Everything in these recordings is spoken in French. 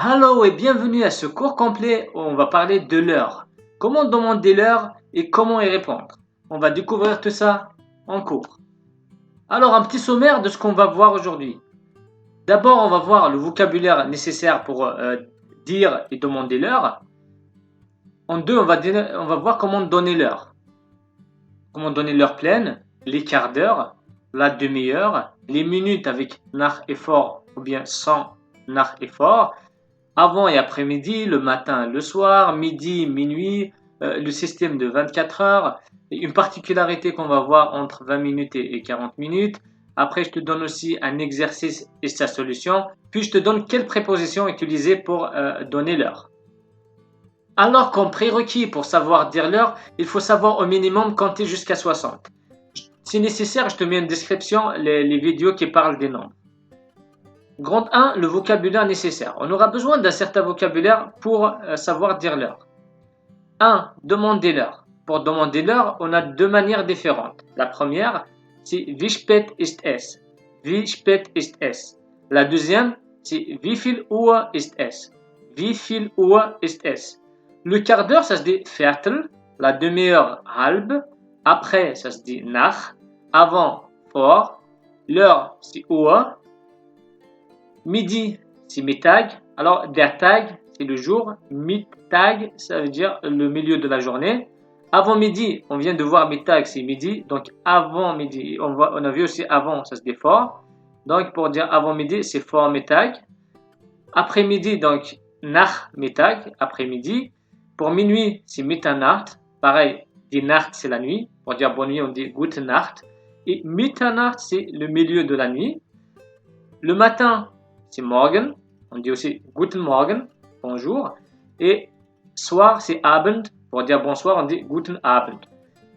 Hello et bienvenue à ce cours complet où on va parler de l'heure. Comment demander l'heure et comment y répondre. On va découvrir tout ça en cours. Alors un petit sommaire de ce qu'on va voir aujourd'hui. D'abord on va voir le vocabulaire nécessaire pour dire et demander l'heure. En deux on va voir comment donner l'heure. Comment donner l'heure pleine, les quarts d'heure, la demi-heure, les minutes avec nach et fort ou bien sans nach et fort. Avant et après-midi, le matin, le soir, midi, minuit, le système de 24 heures, une particularité qu'on va voir entre 20 minutes et 40 minutes. Après, je te donne aussi un exercice et sa solution. Puis, je te donne quelle préposition utiliser pour donner l'heure. Alors, comme prérequis pour savoir dire l'heure, il faut savoir au minimum compter jusqu'à 60. Si nécessaire, je te mets en description les vidéos qui parlent des nombres. Grand 1, le vocabulaire nécessaire. On aura besoin d'un certain vocabulaire pour savoir dire l'heure. 1. Demander l'heure. Pour demander l'heure, on a deux manières différentes. La première, c'est wie spät ist es? Wie spät ist es? La deuxième, c'est wie viel Uhr ist es? Wie viel Uhr ist es? Le quart d'heure, ça se dit Viertel. La demi-heure, halb. Après, ça se dit nach. Avant, vor. L'heure, c'est Uhr. Midi, c'est Mittag. Alors, der Tag, c'est le jour. Mittag, ça veut dire le milieu de la journée. Avant midi, on vient de voir Mittag, c'est midi. Donc, avant midi, on a vu aussi avant, ça se dit fort. Donc, pour dire avant midi, c'est vor Mittag. Après midi, donc, nach Mittag, après midi. Pour minuit, c'est Mitternacht. Pareil, die Nacht, c'est la nuit. Pour dire bonne nuit, on dit gute Nacht. Et Mitternacht, c'est le milieu de la nuit. Le matin, c'est Morgen. On dit aussi Guten Morgen, bonjour. Et soir, c'est Abend. Pour dire bonsoir, on dit Guten Abend.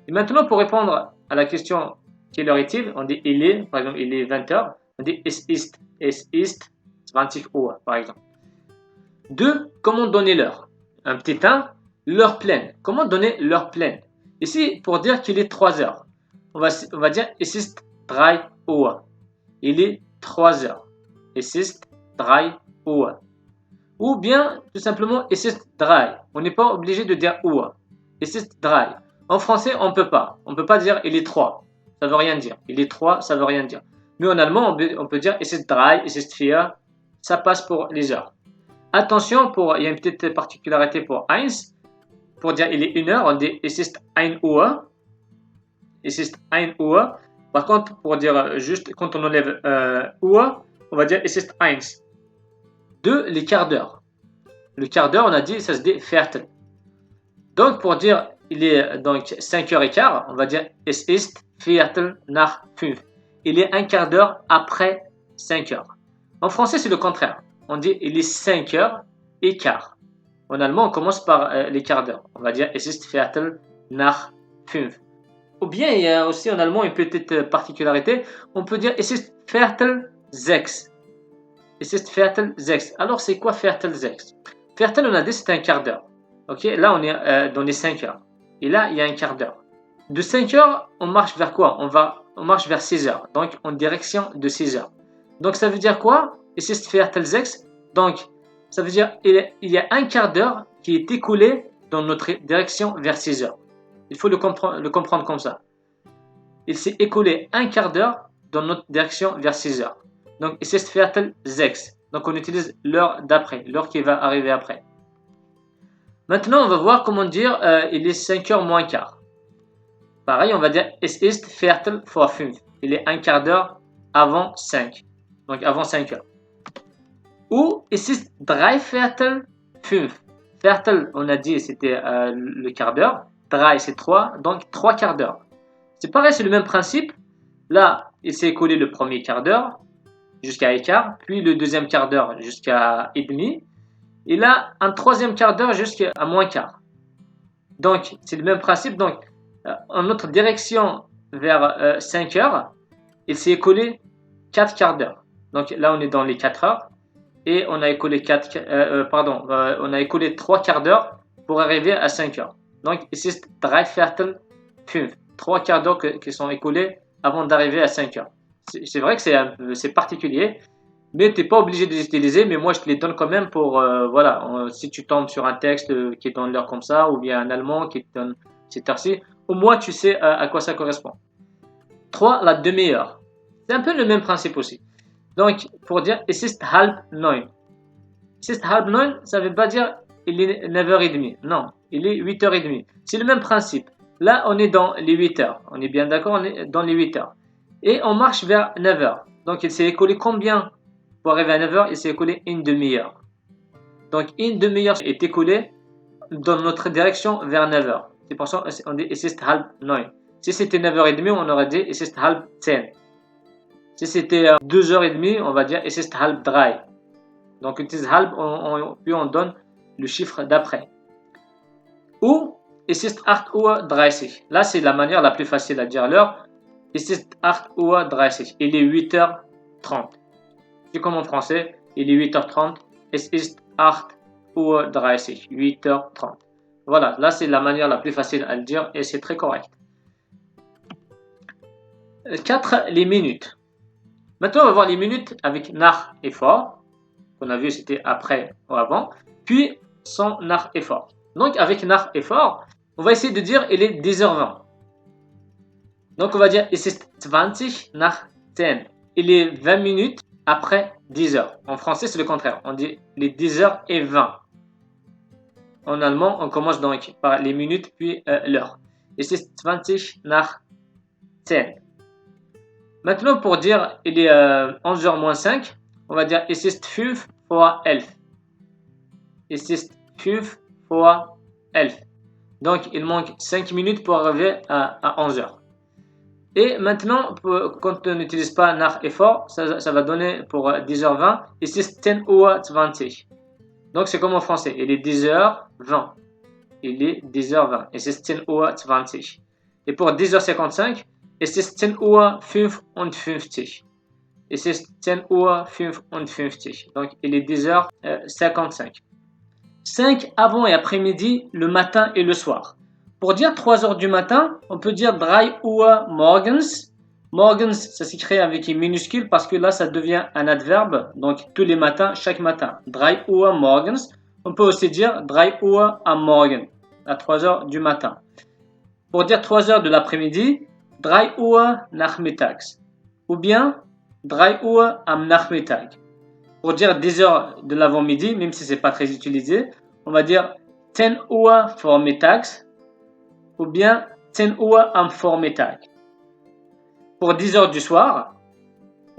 Et maintenant, pour répondre à la question quelle heure est-il, on dit il est, par exemple, il est 20h. On dit es ist 20 Uhr, par exemple. 2. Comment donner l'heure? Un petit 1, l'heure pleine. Comment donner l'heure pleine? Ici, pour dire qu'il est 3 heures, on va dire es ist 3 Uhr. Il est 3 heures. Es ist 3 Uhr. Ou bien, tout simplement, es ist 3. On n'est pas obligé de dire Uhr. Es ist 3. En français, on ne peut pas. On ne peut pas dire il est 3. Ça ne veut rien dire. Il est 3, ça ne veut rien dire. Mais en allemand, on peut dire es ist 3, es ist 4. Ça passe pour les heures. Attention, il y a une petite particularité pour 1. Pour dire il est 1 heure, on dit es ist 1 Uhr. Es ist 1 Uhr. Par contre, pour dire juste quand on enlève Uhr, on va dire es ist 1. 2. Les quarts d'heure. Le quart d'heure, on a dit, ça se dit Viertel. Donc, pour dire il est donc 5h15, on va dire es ist Viertel nach 5. Il est un quart d'heure après 5 heures. En français, c'est le contraire. On dit il est 5h15. En allemand, on commence par les quarts d'heure. On va dire es ist Viertel nach 5. Ou bien, il y a aussi en allemand une petite particularité. On peut dire es ist Viertel 6. Es ist Viertel 6. Alors, c'est quoi Viertel 6? Viertel, on a dit, c'est un quart d'heure. Ok, là, on est dans les 5 heures. Et là, il y a un quart d'heure. De 5 heures, on marche vers quoi? On marche vers 6 heures. Donc, en direction de 6 heures. Donc, ça veut dire quoi? Es ist Viertel 6. Donc, ça veut dire il y a un quart d'heure qui est écoulé dans notre direction vers 6 heures. Il faut le comprendre comme ça. Il s'est écoulé un quart d'heure dans notre direction vers 6 heures. Donc, es ist Viertel 6. Donc, on utilise l'heure d'après, l'heure qui va arriver après. Maintenant, on va voir comment dire il est 5h moins quart. Pareil, on va dire es ist Viertel vor 5. Il est un quart d'heure avant 5. Donc, avant 5 heures. Ou es ist 3 Viertel 5. Viertel, on a dit, c'était le quart d'heure. 3, c'est 3. Donc, 3 quarts d'heure. C'est pareil, c'est le même principe. Là, il s'est écoulé le premier quart d'heure jusqu'à écart, puis le deuxième quart d'heure jusqu'à et demi, et là, un troisième quart d'heure jusqu'à moins quart. Donc, c'est le même principe. Donc, en notre direction vers 5 heures, il s'est écoulé 4 quarts d'heure. Donc, là, on est dans les 4 heures, et on a écoulé on a écoulé 3 quarts d'heure pour arriver à 5 heures. Donc, es ist 3 Viertel 5. 3 quarts d'heure qui sont écoulés avant d'arriver à 5 heures. C'est vrai que c'est particulier, Mais tu n'es pas obligé de les utiliser, mais moi je te les donne quand même pour, voilà, si tu tombes sur un texte qui donne l'heure comme ça, ou bien un allemand qui te donne cette heure-ci, au moins tu sais à quoi ça correspond. 3, la demi-heure. C'est un peu le même principe aussi. Donc, pour dire, es ist halb neun. Es ist halb neun, ça ne veut pas dire il est 9h30. Non, il est 8h30. C'est le même principe. Là, on est dans les 8h. On est bien d'accord, on est dans les 8h. Et on marche vers 9h. Donc, il s'est écoulé combien pour arriver à 9h? Il s'est écoulé une demi-heure. Donc, une demi-heure est écoulée dans notre direction vers 9h. C'est pour ça qu'on dit es ist halb neun. Si c'était 9h30, on aurait dit es ist halb 10. Si c'était 2h30, on va dire es ist halb 3. Donc es ist halb, puis on donne le chiffre d'après. Ou es ist 8:30. Là, c'est la manière la plus facile à dire l'heure. Es ist 8:30. Il est 8h30. C'est comme en français, il est 8h30. Es ist 8:30. 8h30. Voilà, là c'est la manière la plus facile à le dire et c'est très correct. 4, les minutes. Maintenant, on va voir les minutes avec nach et vor. Qu'on a vu, c'était après ou avant. Puis, sans nach et vor. Donc, avec nach et vor, on va essayer de dire il est 10h20. Donc, on va dire es ist 20 nach 10. Il est 20 minutes après 10h. En français, c'est le contraire. On dit il est 10h20. En allemand, on commence donc par les minutes puis l'heure. Es ist 20 nach 10. Maintenant, pour dire il est 11h moins 5, on va dire es ist 5 vor 11. Es ist 5 vor 11. Donc, il manque 5 minutes pour arriver à 11h. Et maintenant, quand on n'utilise pas nach et vor, ça va donner pour 10h20, es ist 10:20. Donc, c'est comme en français, il est 10h20. Il est 10h20. Es ist 10:20. Et pour 10h55, es ist 10:55. Es ist 10:55. Donc, il est 10h55. 5 avant et après-midi, le matin et le soir. Pour dire 3h du matin, on peut dire 3 Uhr morgens. Morgens, ça s'écrit avec une minuscule parce que là, ça devient un adverbe. Donc, tous les matins, chaque matin. 3 Uhr morgens. On peut aussi dire 3 Uhr am Morgen, à 3h du matin. Pour dire 3h de l'après-midi, 3 Uhr nachmittags. Ou bien 3 Uhr am Nachmittag. Pour dire 10h de l'avant-midi, même si ce n'est pas très utilisé, on va dire 10 Uhr vormittags. Ou bien 10 Uhr am Vormittag. Pour 10h du soir,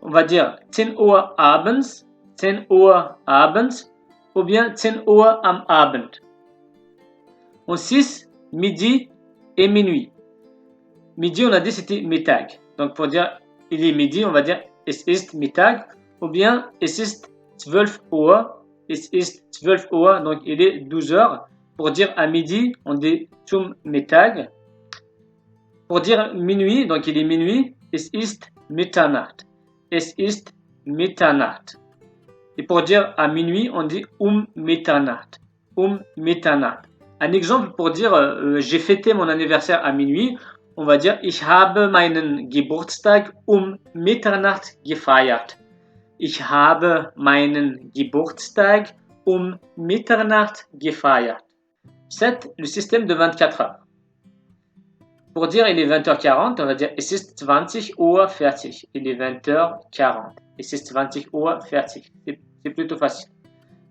on va dire 10 Uhr abends, 10 Uhr abends, ou bien 10 Uhr am Abend. En 6, midi et minuit. Midi, on a dit c'était Mittag. Donc pour dire il est midi, on va dire es ist Mittag, ou bien es ist 12 Uhr, es ist 12 Uhr, donc il est 12h. Pour dire à midi, on dit zum Mittag. Pour dire minuit, donc il est minuit, es ist Mitternacht. Es ist Mitternacht. Et pour dire à minuit, on dit Mitternacht. Mitternacht. Un exemple pour dire j'ai fêté mon anniversaire à minuit, on va dire ich habe meinen Geburtstag Mitternacht gefeiert. Ich habe meinen Geburtstag Mitternacht gefeiert. 7. Le système de 24 heures. Pour dire il est 20h40, on va dire es ist 20:40. Il est 20h40. Es ist 20:40. C'est plutôt facile.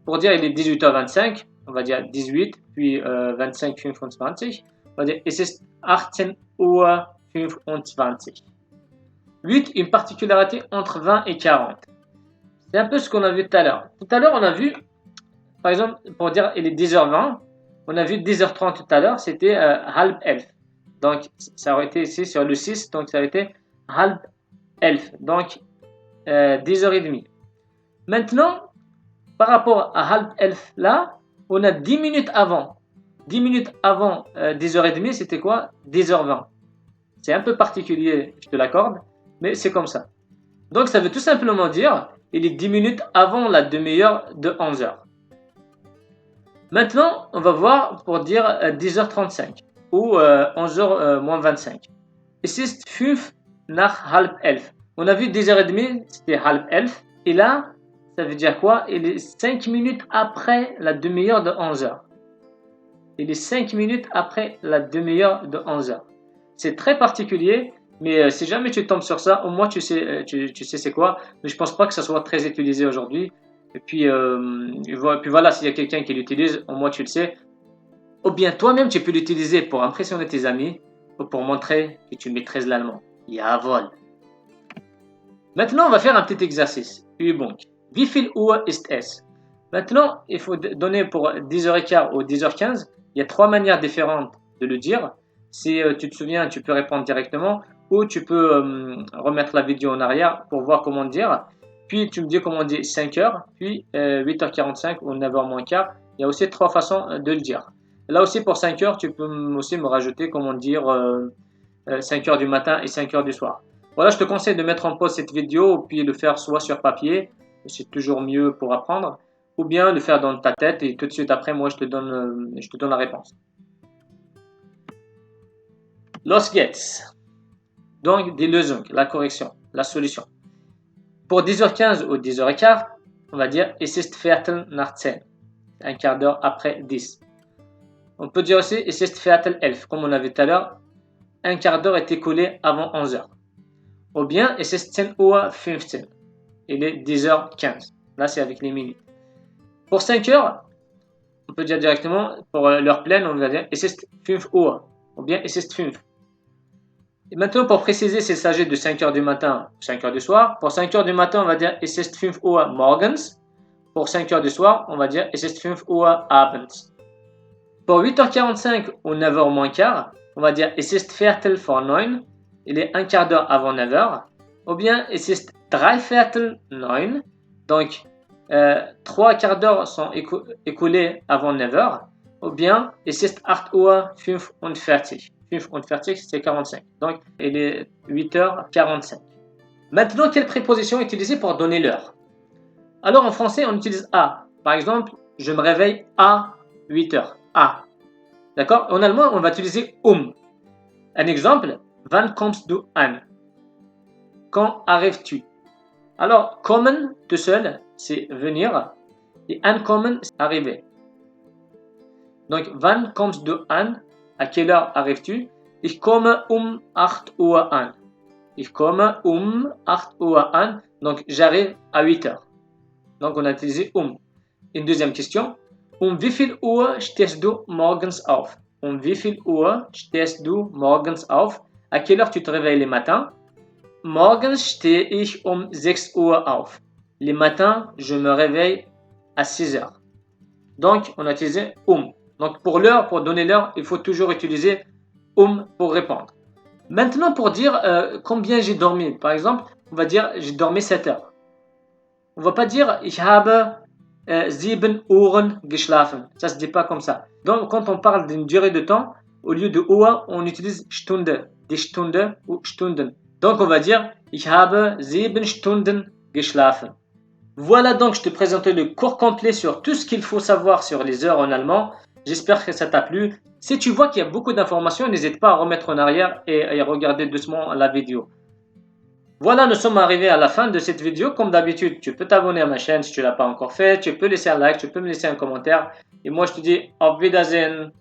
Pour dire il est 18h25, on va dire 18, puis 25, 25. On va dire es ist 18:25. 8. Une particularité entre 20 et 40. C'est un peu ce qu'on a vu tout à l'heure. Tout à l'heure, on a vu, par exemple, pour dire il est 10h20, on a vu 10h30 tout à l'heure, c'était halb 11. Donc, ça aurait été ici sur le 6, donc ça aurait été halb 11. Donc, 10h30. Maintenant, par rapport à halb 11 là, on a 10 minutes avant. 10 minutes avant 10h30, c'était quoi? 10h20. C'est un peu particulier, je te l'accorde, mais c'est comme ça. Donc, ça veut tout simplement dire, il est 10 minutes avant la demi-heure de 11h. Maintenant, on va voir pour dire 10h35 ou 11h moins 25. Es ist 5 nach halb 11. On a vu 10h30, c'était halb 11. Et là, ça veut dire quoi? Il est 5 minutes après la demi-heure de 11 heures. Il est 5 minutes après la demi-heure de 11 heures. C'est très particulier, mais si jamais tu tombes sur ça, au moins tu sais, tu sais c'est quoi. Mais je pense pas que ça soit très utilisé aujourd'hui. Et puis voilà, s'il y a quelqu'un qui l'utilise, au moins tu le sais. Ou bien toi-même tu peux l'utiliser pour impressionner tes amis ou pour montrer que tu maîtrises l'allemand. Jawohl. Maintenant, on va faire un petit exercice. Übung. Wie viel Uhr ist es? Maintenant, il faut donner pour 10h15 ou 10h15. Il y a 3 manières différentes de le dire. Si tu te souviens, tu peux répondre directement ou tu peux remettre la vidéo en arrière pour voir comment dire. Puis tu me dis comment on dit 5h, puis 8h45 ou 9h moins quart. Il y a aussi 3 façons de le dire. Là aussi pour 5h, tu peux aussi me rajouter comment dire 5h du matin et 5h du soir. Voilà, je te conseille de mettre en pause cette vidéo puis le faire soit sur papier, c'est toujours mieux pour apprendre, ou bien le faire dans ta tête et tout de suite après, moi, je te donne la réponse. Los geht's. Donc, die Lösung, la correction, la solution. Pour 10h15 ou 10h15, on va dire es ist Viertel nach 10, un quart d'heure après 10. On peut dire aussi es ist Viertel 11, comme on a vu tout à l'heure, un quart d'heure est écoulé avant 11h. Ou bien es ist 10h15, il est 10h15. Là, c'est avec les minutes. Pour 5 heures, on peut dire directement, pour l'heure pleine, on va dire es ist 5 Uhr, ou bien es ist 5. Et maintenant, pour préciser, s'il s'agit de 5 heures du matin ou 5 heures du soir. Pour 5 heures du matin, on va dire es ist 5 Uhr morgens. Pour 5 heures du soir, on va dire es ist 5 Uhr abends. Pour 8h45 ou 9h moins quart, on va dire es ist Viertel vor 9. Il est un quart d'heure avant 9h. Ou bien es ist Dreiviertel 9. Donc, 3 quarts d'heure sont écoulés avant 9h. Ou bien es ist 8h45. 45, c'est 45. Donc, il est 8h45. Maintenant, quelle préposition utiliser pour donner l'heure? Alors, en français, on utilise à. Par exemple, je me réveille à 8h. À. D'accord? En allemand, on va utiliser Un exemple, wann kommst du an? Quand arrives-tu? Alors, kommen, tout seul, c'est venir. Et ankommen, c'est arriver. Donc, wann kommst du an? À quelle heure arrives-tu? Ich komme 8 Uhr an. Ich komme 8 Uhr an. Donc, j'arrive à 8 heures. Donc, on a utilisé Une deuxième question. Wie viel Uhr stehst du morgens auf? Wie viel Uhr stehst du morgens auf? À quelle heure tu te réveilles les matins? Morgens stehe ich 6 Uhr auf. Les matins, je me réveille à 6 heures. Donc, on a utilisé Donc, pour l'heure, pour donner l'heure, il faut toujours utiliser pour répondre. Maintenant, pour dire combien j'ai dormi, par exemple, on va dire j'ai dormi 7 heures. On ne va pas dire ich habe 7 Uhren geschlafen. Ça se dit pas comme ça. Donc, quand on parle d'une durée de temps, au lieu de Uhr, on utilise Stunde, die Stunde ou Stunden. Donc, on va dire ich habe 7 Stunden geschlafen. Voilà donc, je te présentais le cours complet sur tout ce qu'il faut savoir sur les heures en allemand. J'espère que ça t'a plu. Si tu vois qu'il y a beaucoup d'informations, n'hésite pas à remettre en arrière et regarder doucement la vidéo. Voilà, nous sommes arrivés à la fin de cette vidéo. Comme d'habitude, tu peux t'abonner à ma chaîne si tu ne l'as pas encore fait. Tu peux laisser un like, tu peux me laisser un commentaire. Et moi, je te dis auf Wiedersehen.